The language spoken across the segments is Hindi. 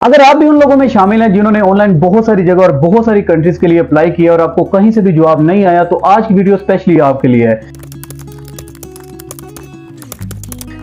अगर आप भी उन लोगों में शामिल हैं जिन्होंने ऑनलाइन बहुत सारी जगह और बहुत सारी कंट्रीज के लिए अप्लाई किया और आपको कहीं से भी जवाब नहीं आया, तो आज की वीडियो स्पेशली आपके लिए है।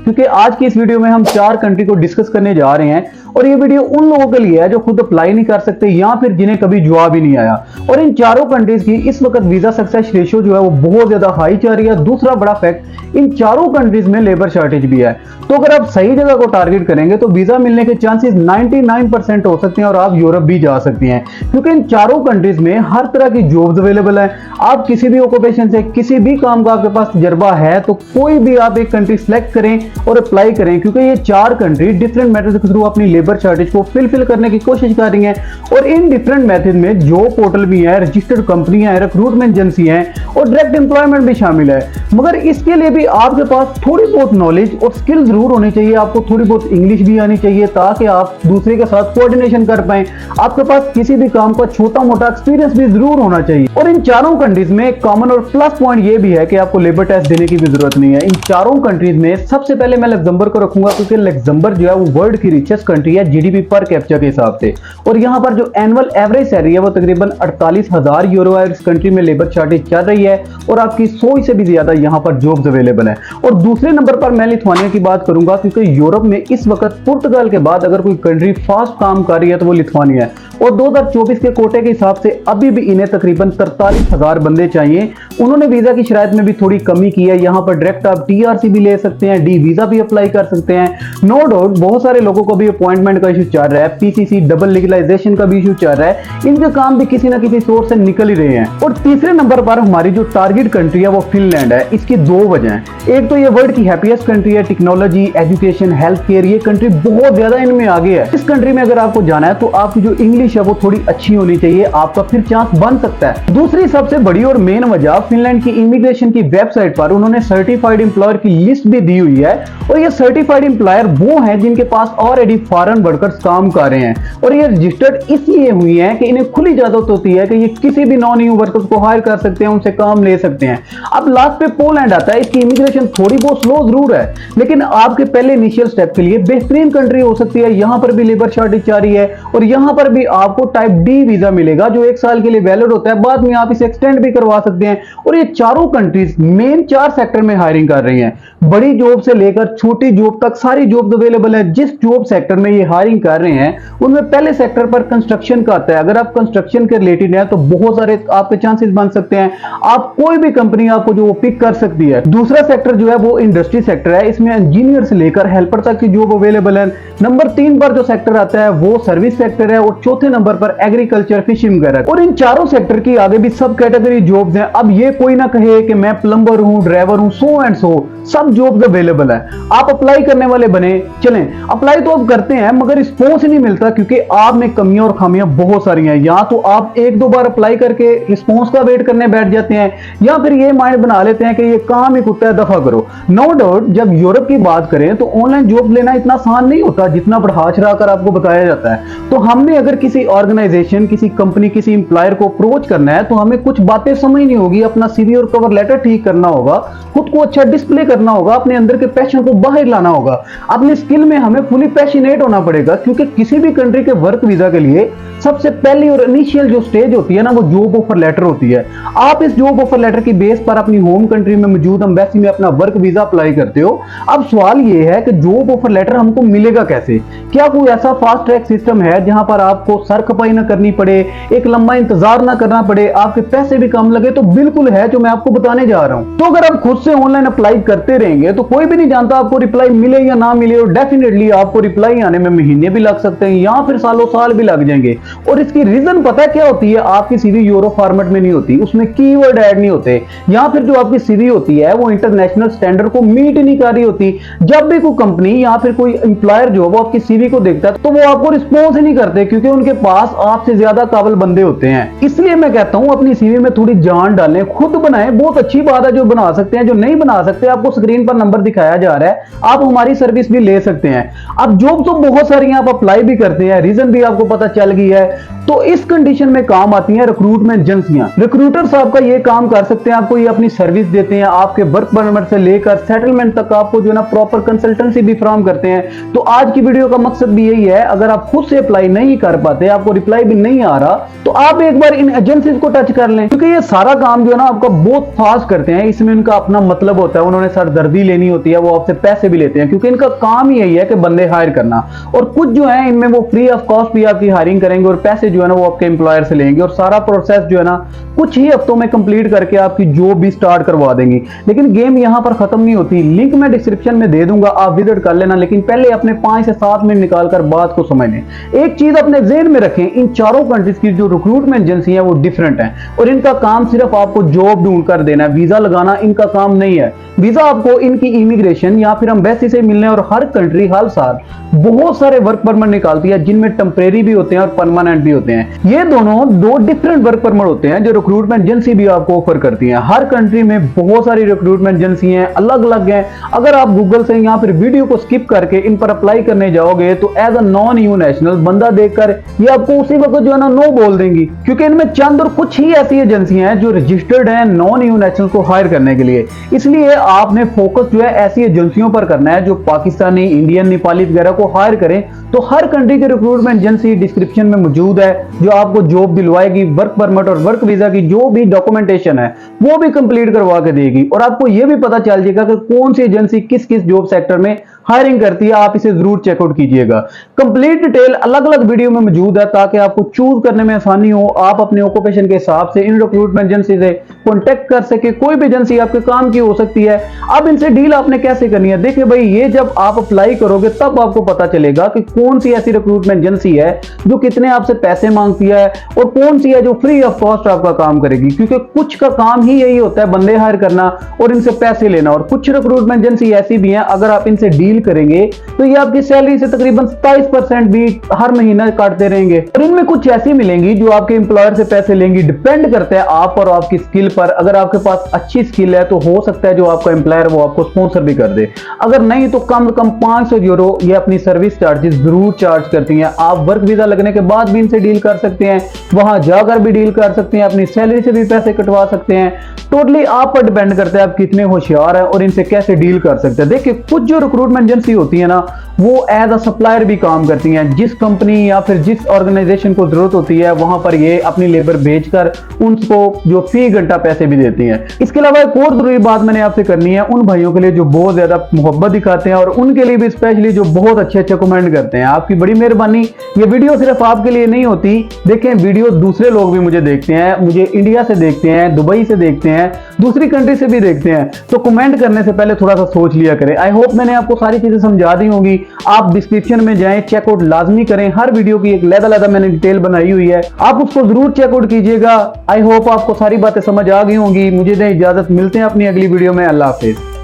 क्योंकि आज की इस वीडियो में हम 4 कंट्री को डिस्कस करने जा रहे हैं और ये वीडियो उन लोगों के लिए है जो खुद अप्लाई नहीं कर सकते या फिर जिन्हें कभी जवाब ही नहीं आया। और इन चारों कंट्रीज की इस वक्त वीजा सक्सेस रेशियो जो है वो बहुत ज्यादा हाई जा रही है। दूसरा बड़ा फैक्ट, इन चारों कंट्रीज में लेबर शॉर्टेज भी है। तो अगर आप सही जगह को टारगेट करेंगे तो वीजा मिलने के चांसेस 99% हो सकते हैं और आप यूरोप भी जा सकती हैं, क्योंकि इन चारों कंट्रीज में हर तरह की जॉब्स अवेलेबल है। आप किसी भी ऑक्यूपेशन से, किसी भी काम का आपके पास तजर्बा है तो कोई भी आप एक कंट्री सेलेक्ट करें और अप्लाई करें, क्योंकि ये 4 कंट्री डिफरेंट मेथड के थ्रू अपनी लेबर शॉर्टेज को फिल करने की कोशिश कर रही हैं। और इन डिफरेंट मेथड में जॉब पोर्टल भी है, रजिस्टर्ड कंपनियां हैं, रिक्रूटमेंट एजेंसी हैं और डायरेक्ट एम्प्लॉयमेंट भी शामिल है। मगर इसके लिए भी आपके पास थोड़ी बहुत नॉलेज और स्किल जरूर होनी चाहिए। आपको थोड़ी बहुत इंग्लिश भी आनी चाहिए ताकि आप दूसरे के साथ कोऑर्डिनेशन कर पाए। आपके पास किसी भी काम का छोटा मोटा एक्सपीरियंस भी जरूर होना चाहिए। और इन चारों कंट्रीज में कॉमन और प्लस पॉइंट ये भी है कि आपको लेबर टेस्ट देने की भी जरूरत नहीं है। इन चारों कंट्रीज में सबसे पहले मैं लग्जमबर्ग को रखूंगा, क्योंकि लग्जमबर्ग जो है वो वर्ल्ड की रिचेस्ट कंट्री है जीडीपी पर कैप्चा के हिसाब से। और यहाँ पर जो एनुअल एवरेज सैलरी है वो तकरीबन 48,000 यूरो है। इस कंट्री में लेबर शॉर्टेज चल रही है और आपकी 100 से भी ज्यादा यहाँ पर जॉब्स अवेलेबल है। और दूसरे नंबर पर मैं लिथुआनिया की बात करूंगा, क्योंकि यूरोप में इस वक्त पुर्तगाल के बाद अगर कोई कंट्री फास्ट काम कर रही है तो वो लिथुआनिया है। और 2024 के कोटे के हिसाब से अभी भी इन्हें तकरीबन 43,000 बंदे चाहिए। उन्होंने वीजा की शराइत में भी थोड़ी कमी की है। यहाँ पर डायरेक्ट आप टीआरसी भी ले सकते हैं, डी वीजा भी अप्लाई कर सकते हैं। नो डाउट बहुत सारे लोगों को भी अपॉइंटमेंट का इशू चल रहा है, पीसीसी डबल लीगलाइजेशन का भी इशू चल रहा है। इनके काम भी किसी ना किसी सोर्स से निकल ही रहे हैं। और तीसरे नंबर पर हमारी जो टारगेट कंट्री है वो फिनलैंड है। इसकी 2 वजह हैं। एक तो ये वर्ल्ड की हैप्पीएस्ट कंट्री है, टेक्नोलॉजी, एजुकेशन, हेल्थ केयर, ये कंट्री बहुत ज्यादा इनमें आगे है। इस कंट्री में अगर आपको जाना है तो आपकी जो इंग्लिश है वो थोड़ी अच्छी होनी चाहिए, आपका फिर चांस बन सकता है। दूसरी सबसे बड़ी और मेन वजह, फिनलैंड की इमिग्रेशन की वेबसाइट पर उन्होंने सर्टिफाइड एम्प्लॉयर की लिस्ट भी दी हुई है। और ये सर्टिफाइड एम्प्लॉयर वो हैं जिनके पास ऑलरेडी फॉरेन वर्कर्स काम कर रहे हैं। और ये रजिस्टर्ड इसलिए हुई है कि इन्हें खुली इजाजत होती है कि ये किसी भी नॉन ईयू वर्कर्स को हायर कर सकते हैं, उनसे काम ले सकते हैं। अब लास्ट पे पोलैंड आता है। इसकी इमिग्रेशन थोड़ी बहुत स्लो जरूर है, लेकिन आपके पहले इनिशियल स्टेप के लिए बेहतरीन कंट्री हो सकती है। यहां पर भी लेबर शॉर्टेज जारी है और यहां पर भी आपको टाइप डी वीजा मिलेगा जो 1 साल के लिए वैलिड होता है। बाद में आप इसे एक्सटेंड भी करवा सकते हैं। और ये चारों कंट्रीज मेन 4 सेक्टर में हायरिंग कर रही हैं। बड़ी जॉब से लेकर छोटी जॉब तक सारी जॉब्स अवेलेबल है। जिस जॉब सेक्टर में ये हायरिंग कर रहे हैं उनमें पहले सेक्टर पर कंस्ट्रक्शन का आता है। अगर आप कंस्ट्रक्शन के रिलेटेड हैं तो बहुत सारे आपके चांसेस बन सकते हैं। आप कोई भी कंपनी आपको जो वो पिक कर सकती है। दूसरा सेक्टर जो है वो इंडस्ट्री सेक्टर है। इसमें इंजीनियर से लेकर हेल्पर तक की जॉब अवेलेबल है। नंबर 3 पर जो सेक्टर आता है वो सर्विस सेक्टर है और चौथे नंबर पर एग्रीकल्चर, फिशिंग वगैरह। और इन चारों सेक्टर की आगे भी सब कैटेगरी जॉब्स हैं। अब ये कोई ना कहे कि मैं प्लम्बर हूं, ड्राइवर हूं, सो एंड सो, सब जॉब्स अवेलेबल है। आप अप्लाई करने वाले बने, चलें अप्लाई तो आप करते हैं मगर रिस्पॉन्स नहीं मिलता, क्योंकि आप में कमियां और खामियां बहुत सारी हैं। या तो आप 1-2 बार अप्लाई करके रिस्पॉन्स का वेट करने बैठ जाते हैं, या फिर ये माइंड बना लेते हैं कि ये काम ही कुत्ता है, दफा करो। नो डाउट जब यूरोप की बात करें तो ऑनलाइन जॉब लेना इतना आसान नहीं होता जितना बढ़ा चढ़ा कर आपको बताया जाता है। तो हमने अगर किसी ऑर्गेनाइजेशन, किसी कंपनी, किसी एम्प्लॉयर को अप्रोच करना है तो हमें कुछ बातें समझनी होगी। अपना सीवी और कवर लेटर ठीक करना होगा, खुद को अच्छा डिस्प्ले करना होगा, अपने अंदर के पैशन को बाहर लाना होगा। अपने स्किल में हमें फुली पैशनेट होना पड़ेगा, क्योंकि किसी भी कंट्री के वर्क वीजा के लिए सबसे पहली और इनिशियल जो स्टेज होती है ना वो जॉब ऑफर लेटर होती है। आप इस जॉब ऑफर लेटर की बेस पर अपनी होम कंट्री में मौजूद एम्बेसी में अपना वर्क वीजा अप्लाई करते हो। अब सवाल ये है कि जॉब ऑफर लेटर हमको मिलेगा कैसे? क्या कोई ऐसा फास्ट ट्रैक सिस्टम है जहां पर आपको सर खपाई ना करनी पड़े, एक लंबा इंतजार ना करना पड़े, आपके पैसे भी कम लगे? तो बिल्कुल है, जो मैं आपको बताने जा रहा हूं। तो अगर आप खुद से ऑनलाइन अप्लाई करते रहेंगे तो कोई भी नहीं जानता आपको रिप्लाई मिले या ना मिले। और डेफिनेटली आपको रिप्लाई आने में महीने भी लग सकते हैं या फिर सालों साल भी लग जाएंगे। और इसकी रीजन पता है क्या होती है? आपकी सीवी यूरो फॉर्मेट में नहीं होती, उसमें कीवर्ड ऐड नहीं होते, या फिर जो आपकी सीवी होती है वो इंटरनेशनल स्टैंडर्ड को मीट नहीं कर रही होती। जब भी कोई कंपनी या फिर कोई एम्प्लॉयर जो वो आपकी सीवी को देखता है तो वो आपको रिस्पॉन्स ही नहीं करते, क्योंकि उनके पास आपसे ज्यादा काबिल बंदे होते हैं। इसलिए मैं कहता हूं अपनी सीवी में थोड़ी जान डालें, खुद बनाएं। बहुत अच्छी बात है जो बना सकते हैं, जो नहीं बना सकते आपको स्क्रीन पर नंबर दिखाया जा रहा है, आप हमारी सर्विस भी ले सकते हैं। अब जॉब तो बहुत सारी आप अप्लाई भी करते हैं, रीजन भी आपको पता चल गई है। तो इस कंडीशन में काम आती है रिक्रूटमेंट एजेंसियां। रिक्रूटर्स आपका ये काम कर सकते हैं, आपको ये अपनी सर्विस देते हैं, आपके वर्क परमिट से लेकर सेटलमेंट तक आपको जो है ना प्रॉपर कंसल्टेंसी भी फ्राहम करते हैं। तो आज की वीडियो का मकसद भी यही है, अगर आप खुद से अप्लाई नहीं कर पाते, आपको रिप्लाई भी नहीं आ रहा, तो आप एक बार इन एजेंसीज को टच कर लें, क्योंकि ये सारा काम जो है ना आपका बहुत फास्ट करते हैं। इसमें उनका अपना मतलब होता है, उन्होंने सरदर्दी लेनी होती है, वो आपसे पैसे भी लेते हैं, क्योंकि इनका काम यही है कि बंदे हायर करना। और कुछ जो है इनमें वो फ्री ऑफ कॉस्ट भी आपकी हायरिंग करेंगे और पैसे जो है ना वो आपके एम्प्लॉयर से लेंगे, और सारा प्रोसेस जो है ना कुछ ही हफ्तों में कंप्लीट करके आपकी जॉब भी स्टार्ट करवा देंगी। लेकिन गेम यहां पर खत्म नहीं होती। लिंक मैं डिस्क्रिप्शन में दे दूंगा, आप विजिट कर लेना, लेकिन पहले अपने 5 से 7 मिनट निकालकर बात को समझ लें। एक चीज अपने ज़हन में रखें, इन चारों कंट्रीज की जो रिक्रूटमेंट एजेंसी है वो डिफरेंट है, और इनका काम सिर्फ आपको जॉब ढूंढ कर देना है, वीजा लगाना इनका काम नहीं है। वीजा आपको इनकी इमिग्रेशन या फिर एम्बेसी से मिलने, और हर कंट्री हर साल बहुत सारे वर्क परमिट निकालती है, जिनमें टेम्परेरी भी होते हैं और परमानेंट भी होते हैं। ये दोनों दो डिफरेंट वर्क परमिट होते हैं जो रिक्रूटमेंट एजेंसी भी आपको ऑफर करती है। हर कंट्री में बहुत सारी रिक्रूटमेंट एजेंसी हैं, अलग अलग हैं। अगर आप गूगल से यहाँ फिर वीडियो को स्किप करके इन पर अप्लाई करने जाओगे तो as a non EU national बंदा देखकर ये आपको उसी वक्त जो है ना नो बोल देंगी, क्योंकि इनमें चंद और कुछ ही ऐसी एजेंसियां हैं जो रजिस्टर्ड हैं नॉन यू नेशनल को हायर करने के लिए। इसलिए आपने फोकस जो है ऐसी एजेंसियों पर करना है जो पाकिस्तानी, इंडियन, नेपाली वगैरह को हायर करें। तो हर कंट्री की रिक्रूटमेंट एजेंसी डिस्क्रिप्शन में मौजूद है, जो आपको जॉब दिलवाएगी, वर्क परमिट और वर्क वीजा की जो भी डॉक्यूमेंटेशन है वो भी कंप्लीट करवा के देगी। और आपको यह भी पता चल जाएगा कि कौन सी एजेंसी किस किस जॉब सेक्टर में हायरिंग करती है, आप इसे जरूर चेकआउट कीजिएगा। कंप्लीट डिटेल अलग अलग वीडियो में मौजूद है, ताकि आपको चूज करने में आसानी हो, आप अपने ऑक्यूपेशन के हिसाब से इन रिक्रूटमेंट एजेंसी से कॉन्टेक्ट कर सके। कोई भी एजेंसी आपके काम की हो सकती है। अब इनसे डील आपने कैसे करनी है, देखिए भाई, ये जब आप अप्लाई करोगे तब आपको पता चलेगा कि कौन सी ऐसी रिक्रूटमेंट एजेंसी है जो कितने आपसे पैसे मांगती है, और कौन सी है जो फ्री ऑफ कॉस्ट आपका काम करेगी। क्योंकि कुछ का काम ही यही होता है, बंदे हायर करना और इनसे पैसे लेना। और कुछ रिक्रूटमेंट एजेंसी ऐसी भी हैं, अगर आप इनसे डील करेंगे तो ये आपकी सैलरी से तकरीबन 27% भी हर महीना काटते रहेंगे। और इनमें कुछ ऐसी मिलेंगी जो आपके एम्प्लॉयर से पैसे लेंगी। डिपेंड करता है आप और आपकी स्किल पर। अगर आपके पास अच्छी स्किल है तो हो सकता है जो आपका एम्प्लॉयर वो आपको स्पॉन्सर भी कर दे, अगर नहीं तो कम से कम 500 यूरो ये अपनी सर्विस चार्जेस जरूर चार्ज करती हैं। आप वर्क वीजा लगने के बाद भी इनसे डील कर सकते हैं, वहां जाकर भी डील कर सकते हैं, अपनी सैलरी से भी पैसे कटवा सकते हैं। टोटली आप पर डिपेंड करता है आप कितने होशियार हैं और इनसे कैसे डील कर सकते हैं। देखिए, कुछ जो रिक्रूटमेंट एजेंसी होती है ना, वो एज अ सप्लायर भी काम करती हैं। जिस कंपनी या फिर जिस ऑर्गेनाइजेशन को जरूरत होती है वहां पर ये अपनी लेबर भेजकर उनको जो फी घंटा पैसे भी देती हैं। इसके अलावा एक और जरूरी बात मैंने आपसे करनी है, उन भाइयों के लिए जो बहुत ज्यादा मोहब्बत दिखाते हैं और उनके लिए भी स्पेशली जो बहुत अच्छे अच्छे कमेंट करते हैं, आपकी बड़ी मेहरबानी। ये वीडियो सिर्फ आपके लिए नहीं होती, देखें वीडियो दूसरे लोग भी मुझे देखते हैं, मुझे इंडिया से देखते हैं, दुबई से देखते हैं, दूसरी कंट्री से भी देखते हैं। तो कमेंट करने से पहले थोड़ा सा सोच लिया करें। आई होप मैंने आपको सारी चीजें समझा दी होंगी। आप डिस्क्रिप्शन में जाएं, चेकआउट लाजमी करें। हर वीडियो की एक लहदा मैंने डिटेल बनाई हुई है, आप उसको जरूर चेकआउट कीजिएगा। आई होप आपको सारी बातें समझ आ गई होंगी। मुझे दें इजाजत, मिलते हैं अपनी अगली वीडियो में। अल्लाह हाफिज।